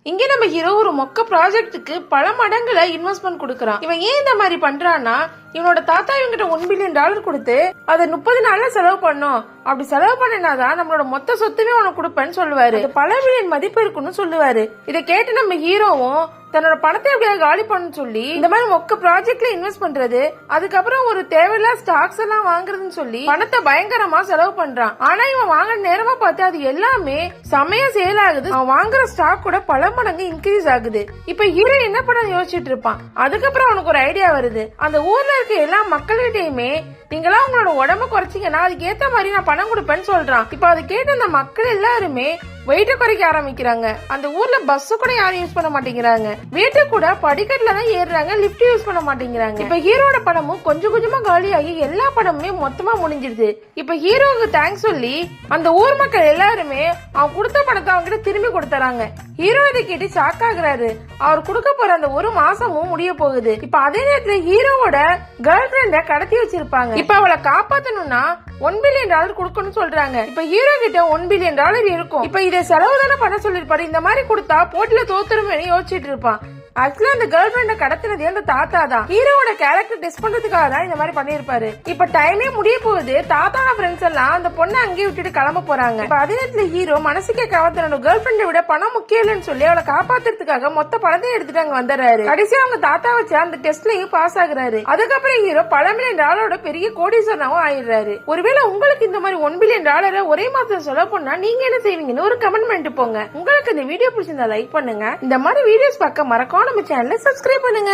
இங்க நம்ம ஹீரோ ஒரு மொக்க ப்ராஜெக்ட்டுக்கு பல மடங்குல இன்வெஸ்ட்மெண்ட் கொடுக்கறான். இவன் ஏன் இந்த மாதிரி பண்றான்னா, இவனோட தாத்தா இவங்கிட்ட $1 பில்லியன் கொடுத்து அதை 30 நாள்ல செலவு பண்ணும். அப்படி செலவு பண்ணினாதான் நம்மளோட மொத்த சொத்துமே உனக்கு கொடுப்பேன்னு சொல்லுவாரு. பல பில்லியன் மதிப்பு இருக்குன்னு சொல்லுவாரு. இதை கேட்டு நம்ம ஹீரோவும் தன்னோட பணத்தை எப்படியாவது காலி பண்ண சொல்லி இந்த மாதிரி மொக்க ப்ராஜெக்ட்ல இன்வெஸ்ட் பண்றது, அதுக்கப்புறம் ஒரு தேவையில்லாத ஸ்டாக்ஸ் எல்லாம் வாங்குறதுன்னு சொல்லி பணத்தை பயங்கரமா செலவு பண்றான். ஆனா இவன் வாங்குற நேரமா பார்த்து அது எல்லாமே செமையா சேல் ஆகுது. அவன் வாங்குற ஸ்டாக் கூட பல மடங்கு இன்க்ரீஸ் ஆகுது. இப்ப ஹீரோ என்ன பண்ண யோசிச்சுட்டு இருப்பான். அதுக்கப்புறம் அவனுக்கு ஒரு ஐடியா வருது. அந்த ஊர்ல இருக்க எல்லா மக்கள்கிட்டயுமே நீங்களா உங்களோட உடம்ப குறைச்சிங்கன்னா அதுக்கு ஏத்த மாதிரி நான் பணம் கொடுப்பேன்னு சொல்றான். இப்ப அதை கேட்டு அந்த மக்கள் எல்லாருமே வெயிட்ட குறைக்க ஆரம்பிக்கிறாங்க. அந்த ஊர்ல பஸ் கூட யாரும் யூஸ் பண்ண மாட்டேங்கிறாங்க. வீட்டு கூட படிக்கட்டுல தான் ஏறுறாங்க, லிப்ட் யூஸ் பண்ண மாட்டேங்கிறாங்க. இப்ப ஹீரோட பணமும் கொஞ்சம் கொஞ்சமா காலியாகி எல்லா பணமுமே மொத்தமா முடிஞ்சிருது. இப்ப ஹீரோவுக்கு தேங்க்ஸ் சொல்லி அந்த ஊர் மக்கள் எல்லாருமே அவன் கொடுத்த பணத்தை அவங்க கிட்ட திரும்பி கொடுத்துறாங்க. ஹீரோ இதை கேட்டு ஷாக் ஆகுறாரு. அவர் கொடுக்க போற அந்த ஒரு மாசமும் முடிய போகுது. இப்ப அதே நேரத்துல ஹீரோவோட கேர்ள் ஃபிரெண்ட கடத்தி வச்சிருப்பாங்க. இப்ப அவளை காப்பாத்தணும்னா $1 பில்லியன் கொடுக்கணும்னு சொல்றாங்க. இப்ப ஹீரோ கிட்ட $1 பில்லியன் இருக்கும். இப்ப இதை செலவு தானே பண்ண சொல்லிருப்பாரு. இந்த மாதிரி கொடுத்தா போட்டில தோத்துருமே யோசிச்சுட்டு இருப்பான். ஆக்சுவலா அந்த கேர்ள் ஃபிரெண்ட கடத்தினதே அந்த தாத்தா தான். ஹீரோட கேரக்டர் டெஸ்ட் பண்றதுக்காக தான் இந்த மாதிரி பண்ணிருப்பாரு. இப்ப டைமே முடிய போகுது. தாத்தாவோட ஃப்ரெண்ட்ஸ் எல்லாம் அந்த பொண்ணை அங்கேயே விட்டுட்டு கிளம்ப போறாங்க. இப்ப அதே நேரத்துல ஹீரோ மனசுக்கே தன்னோட கேர்ள் ஃபிரெண்டை விட பணம் முக்கியம் இல்லைன்னு சொல்லி அவளை காப்பாத்துறதுக்காக மொத்த பணத்தையும் எடுத்துட்டு அங்க வந்துடுறாரு. கடைசியா அவங்க தாத்தா வச்சு அந்த டெஸ்ட்லயும் பாஸ் ஆகுறாரு. அதுக்கப்புறம் ஹீரோ பல $1 மில்லியன் பெரிய கோடீஸ்வரனாவும் ஆயிடுறாரு. ஒருவேளை உங்களுக்கு இந்த மாதிரி $1 பில்லியன் ஒரே மாசம் செலவு பண்ணா நீங்க என்ன செய்வீங்கன்னு ஒரு கமெண்ட் பண்ணிட்டு போங்க. உங்களுக்கு இந்த வீடியோ பிடிச்சிருந்தா லைக் பண்ணுங்க. இந்த மாதிரி வீடியோஸ் பார்க்க மறக்காம நம்ம சேனலை சப்ஸ்கிரைப் பண்ணுங்க.